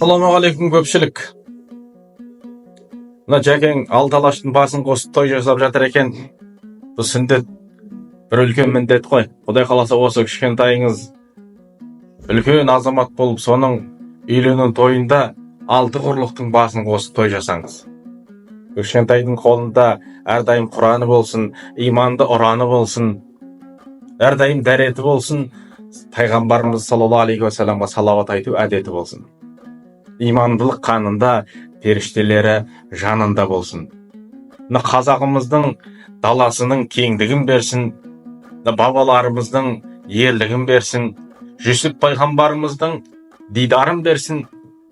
Ассалаумағалейкум көпшілік. Мына жәкең алты-алаштың басын қосып той жасап жатыр екен. Бұл сүндет бір үлкен міндет қой. Құдай қаласа осы кішкентайыңыз үлкен азамат болып, соның үйлену тойында алты құрлықтың басын қосып той жасаңыз. Кішкентайдың қолында әрдайым Құраны болсын, иманды ұраны болсын, әрдайым дәреті болсын, пайғамбарымыз саллаллаху алейхи уассаламға салауат айту әдеті болсын. Имандылық қанында, періштелері жанында болсын. Қазағымыздың даласының кеңдігін берсін, бабаларымыздың ерлігін берсін, Жүсіп пайғамбарымыздың дидарын берсін,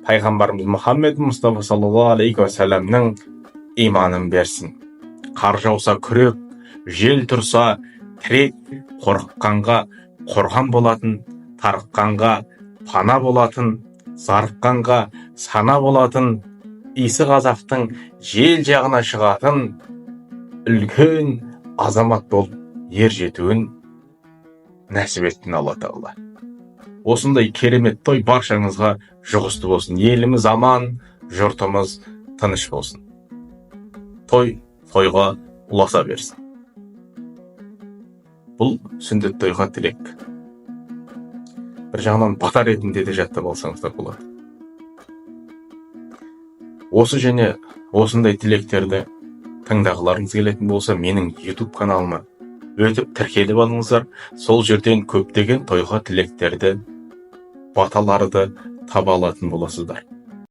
пайғамбарымыз Мұхаммед Мұстафа саллаллаху алейхи уассаламның иманын берсін. Қар жауса күрек, жел тұрса тірек, қорыққанға қорған болатын, тарыққанға пана болатын, зарыққанға сана болатын, исі қазақтың жел жағына шығатын үлкен азамат болып ер жетуін нәсіп еттін Алла Тағала. Осындай керемет той баршаңызға жұғысты болсын. Еліміз аман, жұртымыз тыныш болсын. Той тойға ұласа берсін. Бұл сүндет тойға тілек. Бір жағынан бата ретінде де жаттап алсаңыздар болады. Осы және осындай тілектерді тыңдағыларыңыз келетін болса, менің YouTube каналыма өтіп тіркеліп алыңыздар. Сол жерден көптеген тойға тілектерді, баталарды таба алатын боласыздар.